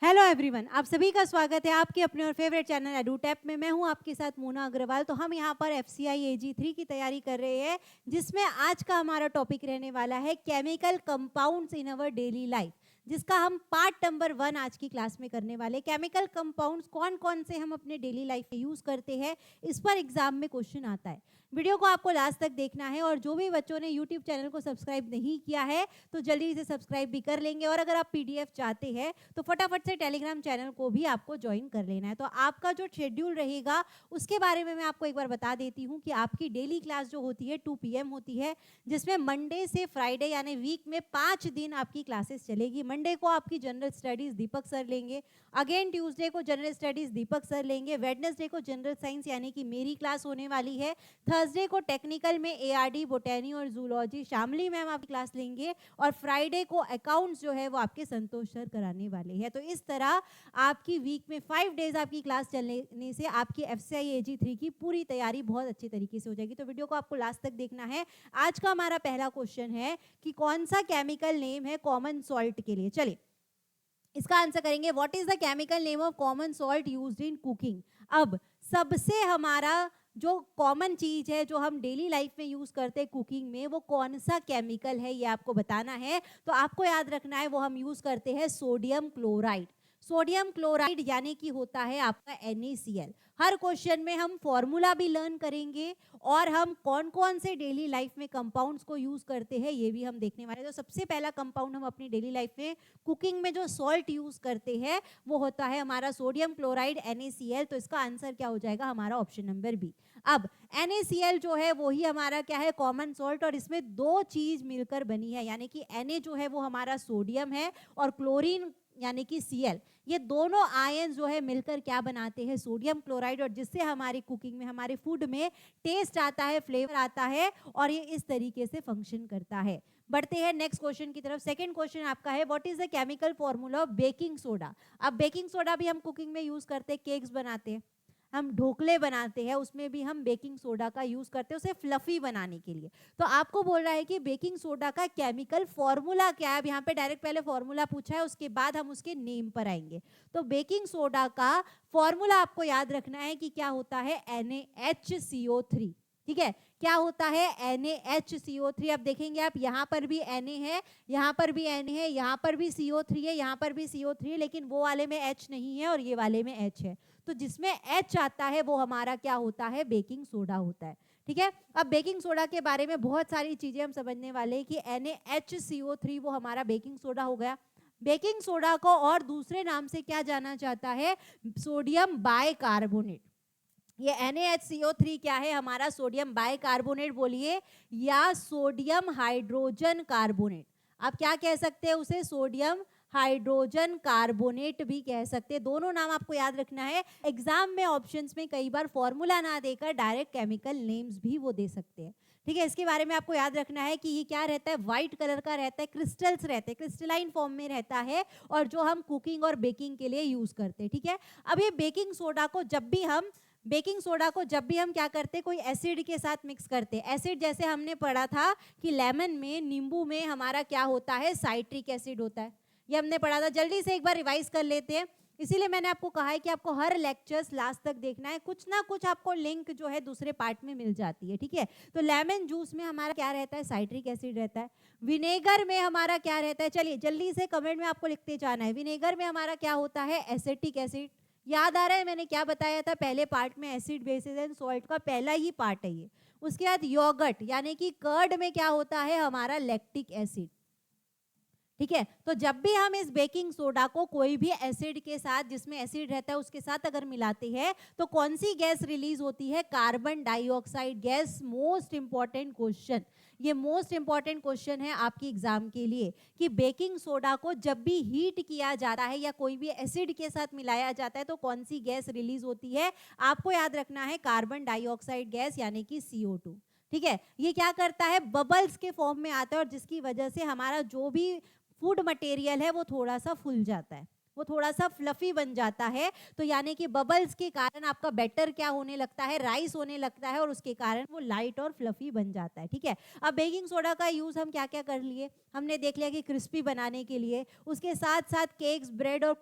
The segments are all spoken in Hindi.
हेलो एवरीवन, आप सभी का स्वागत है आपके अपने और फेवरेट चैनल एडूटैप में। मैं हूं आपके साथ मोना अग्रवाल। तो हम यहां पर एफसीआई एजी 3 की तैयारी कर रहे हैं, जिसमें आज का हमारा टॉपिक रहने वाला है chemical compounds in our daily life, जिसका हम पार्ट नंबर 1 आज की क्लास में करने वाले। केमिकल कंपाउंड्स कौन कौन से हम अपने डेली लाइफ में यूज करते हैं, इस पर एग्जाम में क्वेश्चन आता है। वीडियो को आपको लास्ट तक देखना है, और जो भी बच्चों ने यूट्यूब चैनल को सब्सक्राइब नहीं किया है तो जल्दी से सब्सक्राइब भी कर लेंगे। और अगर आप पीडीएफ चाहते हैं तो फटाफट से टेलीग्राम चैनल को भी आपको ज्वाइन कर लेना है। तो आपका जो शेड्यूल रहेगा उसके बारे में मैं आपको एक बार बता देती हूँ कि आपकी डेली क्लास जो होती है 2 PM होती है, जिसमें मंडे से फ्राइडे यानी वीक में 5 दिन आपकी क्लासेस चलेगी। मंडे को आपकी जनरल स्टडीज दीपक सर लेंगे, अगेन ट्यूसडे को जनरल स्टडीज दीपक सर लेंगे, वेडनेसडे को जनरल साइंस यानी कि मेरी क्लास होने वाली है, थर्सडे को टेक्निकल में एआरडी, बोटैनी और जूलॉजी शामली मैम आपकी क्लास लेंगे, और फ्राइडे को अकाउंट्स जो है वो आपके संतोष सर कराने वाले हैं। तो इस तरह आपकी वीक में 5 डेज आपकी क्लास चलने से आपकी एफसीआई एजी 3 की पूरी तैयारी बहुत अच्छी तरीके से हो जाएगी। तो वीडियो को आपको लास्ट तक देखना है। आज का हमारा पहला क्वेश्चन है कि कौन सा केमिकल नेम है कॉमन सॉल्ट के लिए। चलिए इसका आंसर करेंगे। What is the chemical name of common salt used in cooking. अब सबसे हमारा जो कॉमन चीज है जो हम डेली लाइफ में यूज करते हैं कुकिंग में, वो कौन सा केमिकल है ये आपको बताना है। तो आपको याद रखना है वो हम यूज करते हैं सोडियम क्लोराइड। सोडियम क्लोराइड यानी कि होता है आपका NaCl। हर क्वेश्चन में हम फॉर्मूला भी लर्न करेंगे और हम कौन कौन से डेली लाइफ में कंपाउंड्स को यूज करते हैं ये भी हम देखने वाले हैं। तो सबसे पहला कंपाउंड हम अपनी डेली लाइफ में कुकिंग में जो सॉल्ट यूज करते हैं वो होता है हमारा सोडियम क्लोराइड NaCl। तो इसका आंसर क्या हो जाएगा हमारा ऑप्शन नंबर बी। अब NaCl जो है वही हमारा क्या है कॉमन सॉल्ट, और इसमें दो चीज मिलकर बनी है, यानी कि Na जो है वो हमारा सोडियम है और क्लोरीन यानी कि Cl, ये दोनों आयन जो है मिलकर क्या बनाते हैं सोडियम क्लोराइड, और जिससे हमारी कुकिंग में हमारे फूड में टेस्ट आता है, फ्लेवर आता है, और ये इस तरीके से फंक्शन करता है। बढ़ते हैं नेक्स्ट क्वेश्चन की तरफ। सेकंड क्वेश्चन आपका है what is the chemical formula of baking soda. अब बेकिंग सोडा भी हम कुकिंग में यूज करते हैं, केक्स बनाते हैं, हम ढोकले बनाते हैं, उसमें भी हम बेकिंग सोडा का यूज करते हैं उसे फ्लफी बनाने के लिए। तो आपको बोल रहा है कि बेकिंग सोडा का केमिकल फॉर्मूला क्या है। अब यहाँ पे डायरेक्ट पहले फॉर्मूला पूछा है, उसके बाद हम उसके नेम पर आएंगे। तो बेकिंग सोडा का फॉर्मूला आपको याद रखना है कि क्या होता है NaHCO3। ठीक है, क्या होता है NaHCO3। अब देखेंगे आप यहाँ पर भी Na है, यहाँ पर भी Na है, यहाँ पर भी CO3 है, यहाँ पर भी CO3 है, लेकिन वो वाले में H नहीं है और ये वाले में H है। तो जिसमें H आता है वो हमारा क्या होता है बेकिंग सोडा होता है। ठीक है, अब बेकिंग सोडा के बारे में बहुत सारी चीजें हम समझने वाले हैं कि NaHCO3 वो हमारा बेकिंग सोडा हो गया। बेकिंग सोडा को और दूसरे नाम से क्या जाना जाता है, सोडियम बाइकार्बोनेट। ये NaHCO3 क्या है हमारा सोडियम बाइकार्बोनेट बोलिए, या सोडियम हाइड्रोजन कार्बोनेट। आप क्या कह सकते हैं उसे, सोडियम हाइड्रोजन कार्बोनेट भी कह सकते हैं। दोनों नाम आपको याद रखना है। एग्जाम में ऑप्शंस में कई बार फॉर्मूला ना देकर डायरेक्ट केमिकल नेम्स भी वो दे सकते हैं। ठीक है, इसके बारे में आपको याद रखना है कि ये क्या रहता है, व्हाइट कलर का रहता है, क्रिस्टल्स रहते हैं, क्रिस्टलाइन फॉर्म में रहता है, और जो हम कुकिंग और बेकिंग के लिए यूज करते हैं। ठीक है, अब ये बेकिंग सोडा को जब भी हम क्या करते हैं, कोई एसिड के साथ मिक्स करते हैं। एसिड जैसे हमने पढ़ा था कि लेमन में, नींबू में हमारा क्या होता है, साइट्रिक एसिड होता है, ये हमने पढ़ा था। जल्दी से एक बार रिवाइज कर लेते हैं। इसीलिए मैंने आपको कहा है कि आपको हर लेक्चर्स लास्ट तक देखना है, कुछ ना कुछ आपको लिंक जो है दूसरे पार्ट में मिल जाती है। ठीक है, तो लेमन जूस में हमारा क्या रहता है, साइट्रिक एसिड रहता है। विनेगर में हमारा क्या रहता है, चलिए जल्दी से कमेंट में आपको लिखते जाना है। विनेगर में हमारा क्या होता है, एसिटिक एसिड। याद आ रहा है मैंने क्या बताया था पहले पार्ट में, एसिड बेसिस एंड सॉल्ट का पहला ही पार्ट है ये। उसके बाद योगर्ट यानी कि कर्ड में क्या होता है हमारा लैक्टिक एसिड। ठीक है, तो जब भी हम इस बेकिंग सोडा को कोई भी एसिड के साथ, जिसमें एसिड रहता है उसके साथ अगर मिलाते हैं तो कौन सी गैस रिलीज होती है, carbon dioxide gas. Most important question, ये मोस्ट इंपॉर्टेंट क्वेश्चन है आपकी एग्जाम के लिए कि बेकिंग सोडा को जब भी हीट किया जाता है या कोई भी एसिड के साथ मिलाया जाता है तो कौन सी गैस रिलीज होती है। आपको याद रखना है कार्बन डाइऑक्साइड गैस यानी कि CO2। ठीक है, ये क्या करता है, बबल्स के फॉर्म में आता है, और जिसकी वजह से हमारा जो भी फूड मटेरियल है वो थोड़ा सा फूल जाता है, वो थोड़ा सा फ्लफी बन जाता है। तो यानी कि बबल्स के कारण आपका बैटर क्या होने लगता है, राइस होने लगता है, और उसके कारण वो लाइट और फ्लफी बन जाता है। ठीक है, अब बेकिंग सोडा का यूज हम क्या क्या कर लिए, हमने देख लिया कि क्रिस्पी बनाने के लिए, उसके साथ साथ केक्स, ब्रेड और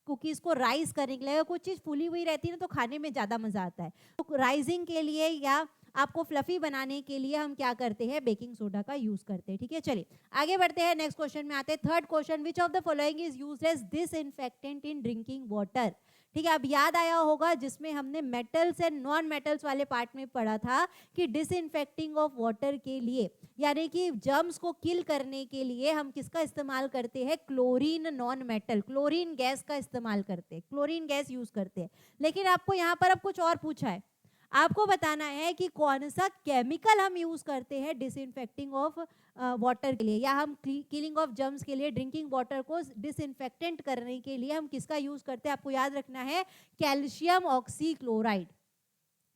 कुकीज़ को राइज करने के लिए, अगर कुछ चीज़ फूली हुई रहती है ना तो खाने में ज़्यादा मज़ा आता है। तो राइजिंग के लिए या आपको फ्लफी बनाने के लिए हम क्या करते हैं, बेकिंग सोडा का यूज़ करते हैं। ठीक है, चलिए आगे बढ़ते हैं, नेक्स्ट क्वेश्चन में आते हैं। Third question, which of the following is used as disinfectant in drinking water. ठीक है, अब याद आया होगा जिसमें हमने मेटल्स एंड नॉन मेटल्स वाले पार्ट में पढ़ा था कि डिसइंफेक्टिंग ऑफ वाटर के लिए, यानी कि जर्म्स को किल करने के लिए हम किसका इस्तेमाल करते हैं, chlorine non metal, chlorine gas का इस्तेमाल करते हैं, क्लोरीन गैस यूज करते हैं। लेकिन आपको यहाँ पर अब कुछ और पूछा है, आपको बताना है कि कौन सा केमिकल हम यूज करते हैं डिसइंफेक्टिंग ऑफ वाटर के लिए, या हम किलिंग ऑफ जर्म्स के लिए, ड्रिंकिंग वाटर को डिसइंफेक्टेंट करने के लिए हम किसका यूज करते हैं। आपको याद रखना है कैल्शियम ऑक्सीक्लोराइड।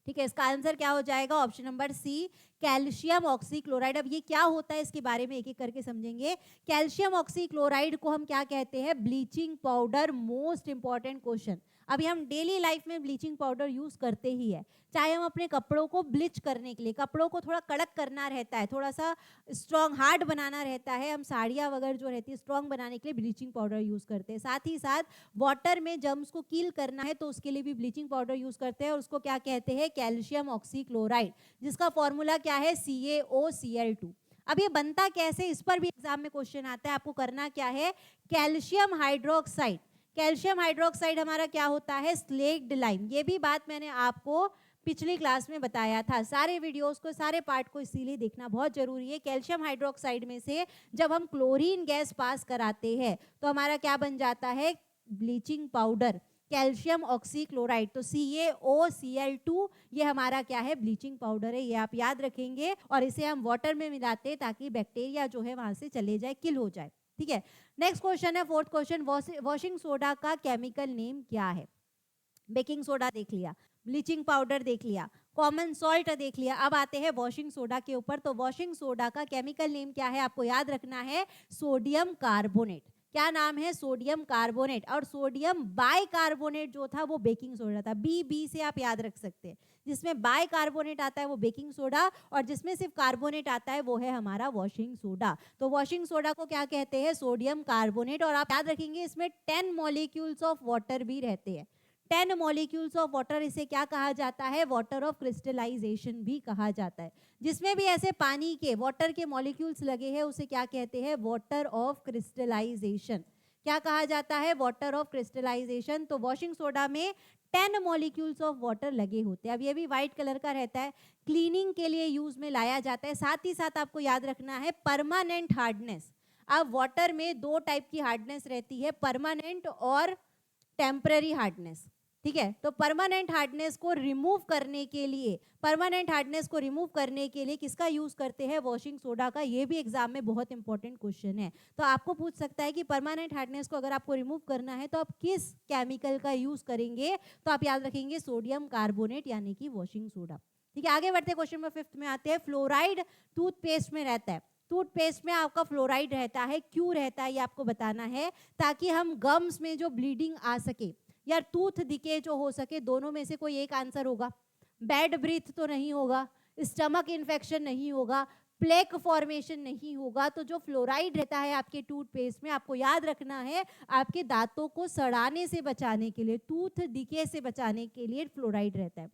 ठीक है, इसका आंसर क्या हो जाएगा, option number C, calcium oxychloride. अब ये क्या होता है इसके बारे में एक एक करके समझेंगे। कैल्शियम ऑक्सीक्लोराइड को हम क्या कहते हैं, bleaching powder. Most important question, अभी हम डेली लाइफ में ब्लीचिंग पाउडर यूज करते ही है, चाहे हम अपने कपड़ों को ब्लीच करने के लिए, कपड़ों को थोड़ा कड़क करना रहता है, थोड़ा सा स्ट्रॉन्ग हार्ड बनाना रहता है, हम साड़ियाँ वगैरह जो रहती है स्ट्रॉन्ग बनाने के लिए ब्लीचिंग पाउडर यूज करते हैं। साथ ही साथ वाटर में जर्म्स को किल करना है तो उसके लिए भी ब्लीचिंग पाउडर यूज करते हैं, और उसको क्या कहते हैं, कैल्शियम ऑक्सीक्लोराइड, जिसका फॉर्मूला क्या है, CaOCl2। अब ये बनता कैसे, इस पर भी एग्जाम में क्वेश्चन आता है। आपको करना क्या है, कैल्शियम हाइड्रोक्साइड, कैल्शियम हाइड्रोक्साइड हमारा क्या होता है, स्लेक्ड लाइम। ये भी बात मैंने आपको पिछली क्लास में बताया था। सारे वीडियोस को, सारे पार्ट को इसीलिए देखना बहुत जरूरी है। कैल्शियम हाइड्रोक्साइड में से जब हम क्लोरीन गैस पास कराते हैं तो हमारा क्या बन जाता है, ब्लीचिंग पाउडर, कैल्शियम ऑक्सीक्लोराइड। तो CaOCl2 ये हमारा क्या है, ब्लीचिंग पाउडर है, ये आप याद रखेंगे। और इसे हम वाटर में मिलाते हैं ताकि बैक्टीरिया जो है वहां से चले जाए, किल हो जाए। ठीक है, नेक्स्ट क्वेश्चन है, फोर्थ क्वेश्चन, वॉशिंग सोडा का केमिकल नेम क्या है। बेकिंग सोडा देख लिया, ब्लीचिंग पाउडर देख लिया, कॉमन सॉल्ट देख लिया, अब आते हैं वॉशिंग सोडा के ऊपर। तो वॉशिंग सोडा का केमिकल नेम क्या है, आपको याद रखना है, सोडियम कार्बोनेट। क्या नाम है, सोडियम कार्बोनेट। और सोडियम बाइकार्बोनेट जो था वो बेकिंग सोडा था, बी से आप याद रख सकते हैं। जिसमें बाइकार्बोनेट आता है वो बेकिंग सोडा, और जिसमें सिर्फ कार्बोनेट आता है वो है हमारा वॉशिंग सोडा। तो वॉशिंग सोडा को क्या कहते हैं, सोडियम कार्बोनेट। और आप याद रखेंगे इसमें 10 मॉलिक्यूल्स ऑफ वाटर भी रहते हैं, 10 मॉलिक्यूल्स ऑफ वाटर। इसे क्या कहा जाता है, वाटर ऑफ क्रिस्टलाइजेशन भी कहा जाता है। जिसमें भी ऐसे पानी के, वाटर के मॉलिक्यूल्स लगे हैं उसे क्या कहते हैं, वाटर ऑफ क्रिस्टलाइजेशन। क्या कहा जाता है, वाटर ऑफ क्रिस्टलाइजेशन। तो वॉशिंग सोडा में 10 मॉलिक्यूल्स ऑफ वाटर लगे होते हैं। अब ये भी व्हाइट कलर का रहता है, क्लीनिंग के लिए यूज में लाया जाता है। साथ ही साथ आपको याद रखना है परमानेंट हार्डनेस। अब वाटर में दो टाइप की हार्डनेस रहती है, परमानेंट और टेम्पररी हार्डनेस। ठीक है, तो परमानेंट हार्डनेस को रिमूव करने के लिए, परमानेंट हार्डनेस को रिमूव करने के लिए किसका यूज करते हैं, वॉशिंग सोडा का। ये भी एग्जाम में बहुत इंपॉर्टेंट क्वेश्चन है। तो आपको पूछ सकता है कि परमानेंट हार्डनेस को अगर आपको रिमूव करना है तो आप किस केमिकल का यूज करेंगे, तो आप याद रखेंगे सोडियम कार्बोनेट यानी कि वॉशिंग सोडा। ठीक है, आगे बढ़ते क्वेश्चन नंबर 5 में आते हैं। फ्लोराइड टूथपेस्ट में रहता है, टूथपेस्ट में आपका फ्लोराइड रहता है, क्यों रहता है ये आपको बताना है, ताकि हम गम्स में जो ब्लीडिंग आ सके या टूथ डिके जो हो सके, दोनों में से कोई एक आंसर होगा। बैड ब्रीथ तो नहीं होगा, स्टमक इन्फेक्शन नहीं होगा, प्लेक फॉर्मेशन नहीं होगा। तो जो फ्लोराइड रहता है आपके टूथपेस्ट में, आपको याद रखना है आपके दांतों को सड़ाने से बचाने के लिए, टूथ डिके से बचाने के लिए फ्लोराइड रहता है।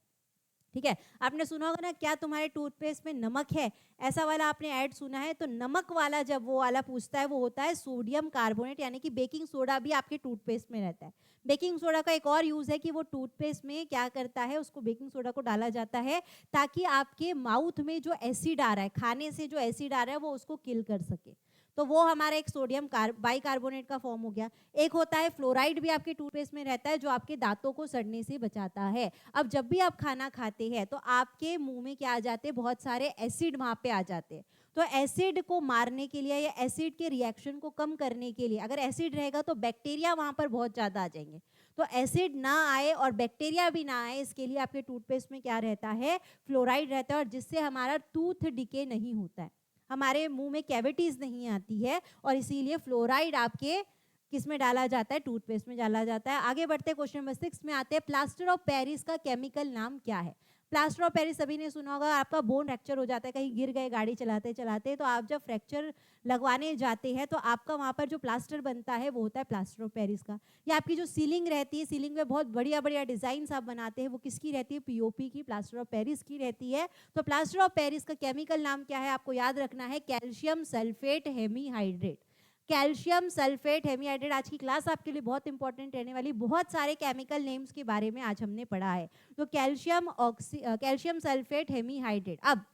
ठीक है, आपने सुना होगा ना, क्या तुम्हारे टूथपेस्ट में नमक है, ऐसा वाला आपने ऐड सुना है। तो नमक वाला जब वो वाला पूछता है वो होता है सोडियम कार्बोनेट, यानी कि बेकिंग सोडा भी आपके टूथपेस्ट में रहता है। बेकिंग सोडा का एक और यूज है कि वो टूथपेस्ट में क्या करता है, उसको बेकिंग सोडा को डाला जाता है ताकि आपके माउथ में जो एसिड आ रहा है, खाने से जो एसिड आ रहा है वो उसको किल कर सके। तो वो हमारा एक सोडियम बाइकार्बोनेट का फॉर्म हो गया। एक होता है फ्लोराइड, भी आपके टूथपेस्ट में रहता है, जो आपके दांतों को सड़ने से बचाता है। अब जब भी आप खाना खाते हैं तो आपके मुंह में क्या आ जाते हैं, बहुत सारे एसिड वहां पे आ जाते हैं। तो एसिड को मारने के लिए या एसिड के रिएक्शन को कम करने के लिए, अगर एसिड रहेगा तो बैक्टीरिया वहां पर बहुत ज्यादा आ जाएंगे। तो एसिड ना आए और बैक्टीरिया भी ना आए, इसके लिए आपके टूथपेस्ट में क्या रहता है, फ्लोराइड रहता है। और जिससे हमारा टूथ डिके नहीं होता है, हमारे मुंह में कैविटीज नहीं आती है, और इसीलिए फ्लोराइड आपके किस में डाला जाता है, टूथपेस्ट में डाला जाता है। आगे बढ़ते क्वेश्चन नंबर 6 में आते हैं। प्लास्टर ऑफ पेरिस का केमिकल नाम क्या है। प्लास्टर ऑफ पेरिस सभी ने सुना होगा, आपका बोन फ्रैक्चर हो जाता है, कहीं गिर गए गाड़ी चलाते चलाते, तो आप जब फ्रैक्चर लगवाने जाते हैं तो आपका वहाँ पर जो प्लास्टर बनता है वो होता है प्लास्टर ऑफ पेरिस का। या आपकी जो सीलिंग रहती है, सीलिंग में बहुत बढ़िया बढ़िया डिजाइन आप बनाते हैं, वो किसकी रहती है? पीओपी की, प्लास्टर ऑफ पेरिस की रहती है। तो प्लास्टर ऑफ पेरिस का केमिकल नाम क्या है आपको याद रखना है? Calcium sulphate hemihydrate. Calcium sulphate hemihydrate. आज की क्लास आपके लिए बहुत इंपॉर्टेंट रहने वाली, बहुत सारे केमिकल नेम्स के बारे में आज हमने पढ़ा है। तो कैल्शियम सल्फेट हेमीहाइड्रेट। अब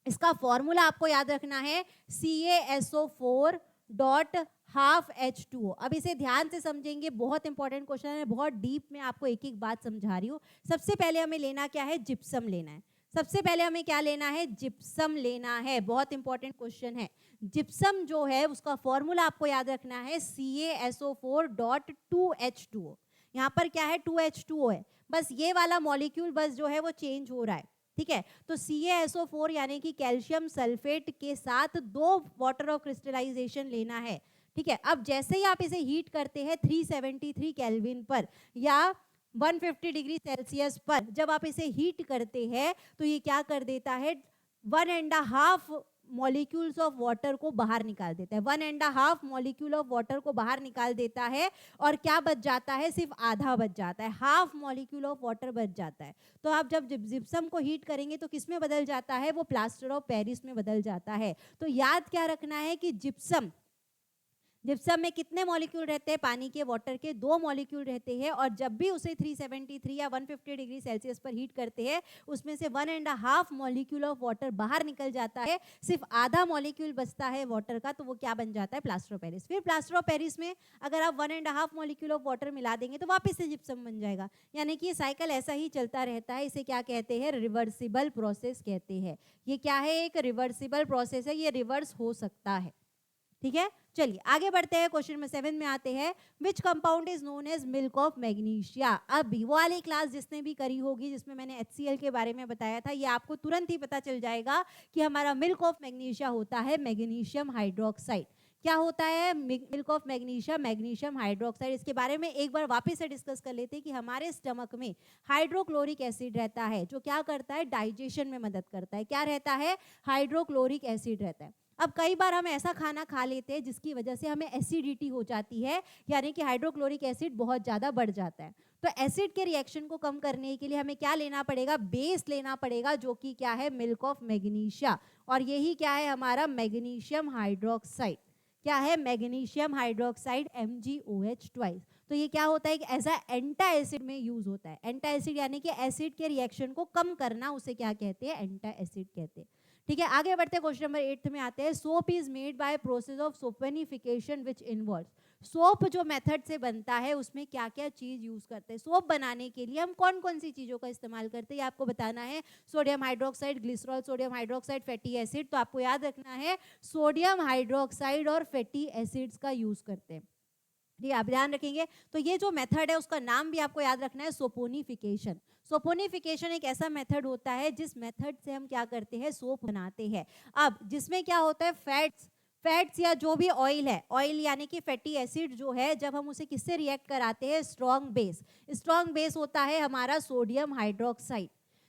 इसका फॉर्मूला आपको याद रखना है CaSO4 डॉट हाफ H2O। अब इसे ध्यान से समझेंगे, बहुत इंपॉर्टेंट क्वेश्चन है, बहुत डीप में आपको एक एक बात समझा रही हूँ। सबसे पहले हमें लेना क्या है? जिप्सम लेना है। सबसे पहले हमें क्या लेना है? जिप्सम लेना है। बहुत इंपॉर्टेंट क्वेश्चन है। जिप्सम जो है उसका फॉर्मूला आपको याद रखना है CaSO4 डॉट 2H2O। यहाँ पर क्या है? 2H2O है, बस ये वाला मॉलिक्यूल बस जो है वो चेंज हो रहा है, ठीक है। तो CaSO4 यानी कि कैल्शियम सल्फेट के साथ 2 वाटर ऑफ क्रिस्टलाइजेशन लेना है, ठीक है। अब जैसे ही आप इसे हीट करते हैं 373 केल्विन पर या 150 डिग्री सेल्सियस पर, जब आप इसे हीट करते हैं तो ये क्या कर देता है? 1.5 मॉलिक्यूल्स ऑफ वाटर को बाहर निकाल देता है। 1.5 मॉलिक्यूल ऑफ वाटर को बाहर निकाल देता है और क्या बच जाता है? सिर्फ आधा बच जाता है, हाफ मॉलिक्यूल ऑफ वाटर बच जाता है। तो आप जब जिप्सम को हीट करेंगे तो किस में बदल जाता है? वो प्लास्टर ऑफ पेरिस में बदल जाता है। तो याद क्या रखना है कि जिप्सम में कितने मॉलिक्यूल रहते हैं? पानी के, वाटर के 2 मॉलिक्यूल रहते हैं। और जब भी उसे 373 या 150 डिग्री सेल्सियस पर हीट करते हैं, उसमें से 1.5 मॉलिक्यूल ऑफ वाटर बाहर निकल जाता है, सिर्फ आधा मॉलिक्यूल बचता है वाटर का, तो वो क्या बन जाता है? Plaster of Paris. फिर प्लास्टर ऑफ पेरिस में अगर आप 1.5 मॉलिक्यूल ऑफ वाटर मिला देंगे तो वापस से जिप्सम बन जाएगा। यानी कि ये साइकिल ऐसा ही चलता रहता है। इसे क्या कहते हैं? रिवर्सिबल प्रोसेस कहते हैं। ये क्या है? एक रिवर्सिबल प्रोसेस है, ये रिवर्स हो सकता है, ठीक है। चलिए आगे बढ़ते हैं, क्वेश्चन नंबर 7 में आते हैं। Which compound is known as milk of magnesia. अब वो वाली क्लास जिसने भी करी होगी जिसमें मैंने HCl के बारे में बताया था, ये आपको तुरंत ही पता चल जाएगा कि हमारा मिल्क ऑफ मैग्नीशिया होता है मैग्नीशियम हाइड्रोक्साइड। क्या होता है milk of magnesia? Magnesium hydroxide. इसके बारे में एक बार वापस से डिस्कस कर लेते हैं कि हमारे स्टमक में हाइड्रोक्लोरिक एसिड रहता है, जो क्या करता है? डाइजेशन में मदद करता है। क्या रहता है? हाइड्रोक्लोरिक एसिड रहता है। अब कई बार हम ऐसा खाना खा लेते हैं जिसकी वजह से हमें एसिडिटी हो जाती है, यानी कि हाइड्रोक्लोरिक एसिड बहुत ज़्यादा बढ़ जाता है। तो एसिड के रिएक्शन को कम करने के लिए हमें क्या लेना पड़ेगा? बेस लेना पड़ेगा, जो कि क्या है? Milk of magnesia. और यही क्या है? हमारा मैग्नीशियम हाइड्रोक्साइड। क्या है? Magnesium hydroxide MgOH twice. तो ये क्या होता है? कि एज एंटा एसिड में यूज होता है। एंटा एसिड यानी कि एसिड के रिएक्शन को कम करना, उसे क्या कहते हैं? एंटा एसिड कहते हैं, ठीक है। आगे बढ़ते हैं, क्वेश्चन नंबर 8 में आते हैं। Soap is made by process of saponification which involves. Soap जो मेथड से बनता है उसमें क्या क्या चीज यूज करते हैं? सोप बनाने के लिए हम कौन कौन सी चीजों का इस्तेमाल करते हैं ये आपको बताना है। Sodium hydroxide, glycerol, sodium hydroxide, fatty acid. तो आपको याद रखना है सोडियम हाइड्रोक्साइड और फैटी एसिड्स का यूज करते हैं, ठीक है। आप ध्यान रखेंगे। तो ये जो मेथड है उसका नाम भी आपको याद रखना है, सोपोनिफिकेशन। सोपोनिफिकेशन एक ऐसा मेथड होता है जिस मेथड से हम क्या करते हैं? सोप बनाते हैं। अब जिसमें क्या होता है? फैट्स या जो भी ऑयल है, ऑयल यानी कि फैटी एसिड जो है, जब हम उसे किससे रिएक्ट कराते हैं? स्ट्रॉन्ग बेस होता है हमारा सोडियम हाइड्रोक्साइड।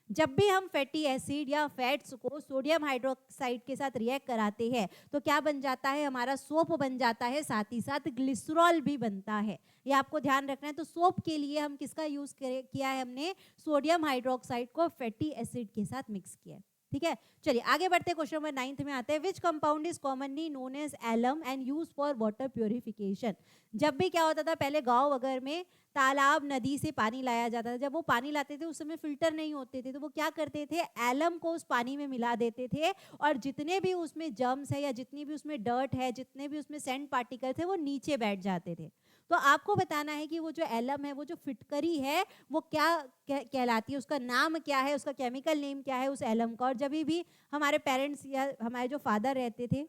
जब भी हम फैटी एसिड या फैट्स को सोडियम हाइड्रोक्साइड के साथ रिएक्ट कराते हैं तो क्या बन जाता है? हमारा सोप बन जाता है, साथ ही साथ ग्लिसरॉल भी बनता है। ये आपको ध्यान रखना है। तो सोप के लिए हम किसका यूज किया है? हमने सोडियम हाइड्रोक्साइड को फैटी एसिड के साथ मिक्स किया है, ठीक है। चलिए आगे बढ़ते हैं, क्वेश्चन नंबर 9 में आते हैं। Which compound is commonly known as alum and use for water purification. जब भी क्या होता था पहले गांव वगैरह में, तालाब नदी से पानी लाया जाता था, जब वो पानी लाते थे उस समय फिल्टर नहीं होते थे, तो वो क्या करते थे? एलम को उस पानी में मिला देते थे और जितने भी उसमें जर्म्स है या जितनी भी उसमें डर्ट है, जितने भी उसमें सैंड पार्टिकल थे, वो नीचे बैठ जाते थे। तो आपको बताना है कि वो जो एलम है, वो जो फिटकरी है, वो क्या कहलाती है? उसका नाम क्या है? उसका केमिकल नेम क्या है उस एलम का? और जब भी हमारे पेरेंट्स या हमारे जो फादर रहते थे,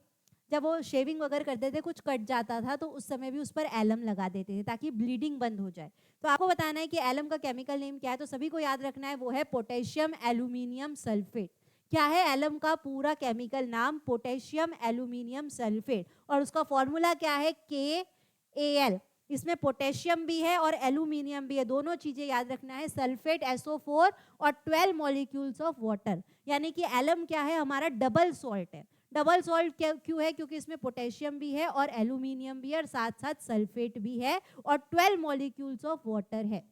जब वो शेविंग वगैरह करते थे, कुछ कट जाता था तो उस समय भी उस पर एलम लगा देते थे ताकि ब्लीडिंग बंद हो जाए। तो आपको बताना है कि एलम का केमिकल नेम क्या है। तो सभी को याद रखना है, वो है पोटेशियम एल्यूमिनियम सल्फेट। क्या है एलम का पूरा केमिकल नाम? Potassium aluminium sulphate. और उसका फॉर्मूला क्या है? KAl। इसमें पोटेशियम भी है और एल्यूमिनियम भी है, दोनों चीजें याद रखना है, सल्फेट SO4 और 12 मॉलिक्यूल्स ऑफ वाटर, यानी कि एलम क्या है, हमारा डबल सॉल्ट है। डबल सॉल्ट क्यों है, क्योंकि इसमें पोटेशियम भी है और एल्यूमिनियम भी है और साथ साथ सल्फेट भी है और 12 मॉलिक्यूल्स ऑफ वाटर है।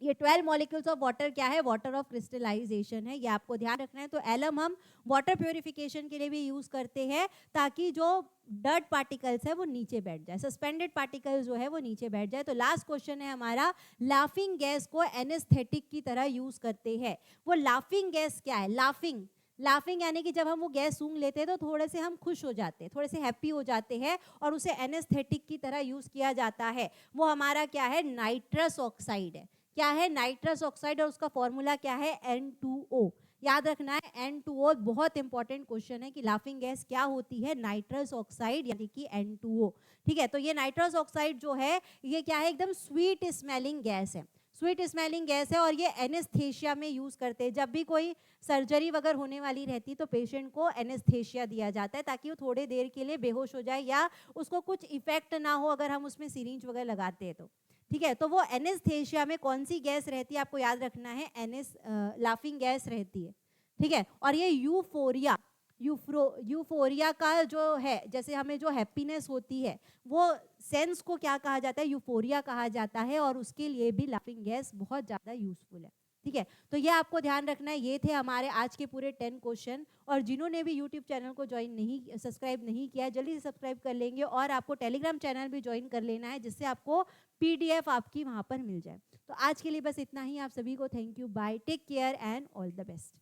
ये 12 मॉलिक्यूल्स ऑफ वाटर क्या है, वाटर ऑफ क्रिस्टलाइजेशन है, ये आपको ध्यान रखना है। तो एलम हम वाटर प्योरिफिकेशन के लिए भी यूज करते हैं ताकि जो डर्ट पार्टिकल्स है वो नीचे बैठ जाए, सस्पेंडेड पार्टिकल जो है वो नीचे बैठ जाए। तो लास्ट क्वेश्चन है हमारा, लाफिंग गैस को एनेस्थेटिक की तरह यूज करते हैं। वो लाफिंग गैस क्या है, लाफिंग, लाफिंग यानी कि जब हम वो गैस सूंघ लेते हैं तो थोड़े से हम खुश हो जाते हैं, थोड़े से हैप्पी हो जाते हैं और उसे एनेस्थेटिक की तरह यूज किया जाता है। वो हमारा क्या है, नाइट्रस ऑक्साइड है। क्या है, नाइट्रस ऑक्साइड, और उसका फॉर्मूला क्या है, N2O। याद रखना है N2O, बहुत इंपॉर्टेंट क्वेश्चन है कि लाफिंग गैस क्या होती है, नाइट्रस ऑक्साइड यानी कि N2O। ठीक है, तो ये नाइट्रस ऑक्साइड जो है ये क्या है, एकदम स्वीट स्मेलिंग गैस है, स्वीट स्मेलिंग गैस है और ये एनेस्थेशिया में यूज करते हैं। जब भी कोई सर्जरी वगैरह होने वाली रहती तो पेशेंट को एनेस्थेशिया दिया जाता है ताकि वो थोड़े देर के लिए बेहोश हो जाए या उसको कुछ इफेक्ट ना हो अगर हम उसमें सिरिंज वगैरह लगाते हैं तो। ठीक है, तो वो एनेस्थेशिया में कौन सी गैस रहती है आपको याद रखना है, लाफिंग गैस रहती है। ठीक है, और ये यूफोरिया, यूफोरिया का जो है, जैसे हमें जो हैप्पीनेस होती है वो सेंस को क्या कहा जाता है, यूफोरिया कहा जाता है और उसके लिए भी लाफिंग गैस बहुत ज़्यादा यूजफुल है। ठीक है, तो ये आपको ध्यान रखना है। ये थे हमारे आज के पूरे 10 क्वेश्चन, और जिन्होंने भी यूट्यूब चैनल को ज्वाइन नहीं, सब्सक्राइब नहीं किया है, जल्दी से सब्सक्राइब कर लेंगे और आपको टेलीग्राम चैनल भी ज्वाइन कर लेना है जिससे आपको PDF आपकी वहाँ पर मिल जाए। तो आज के लिए बस इतना ही, आप सभी को thank you, bye, take care and all the best.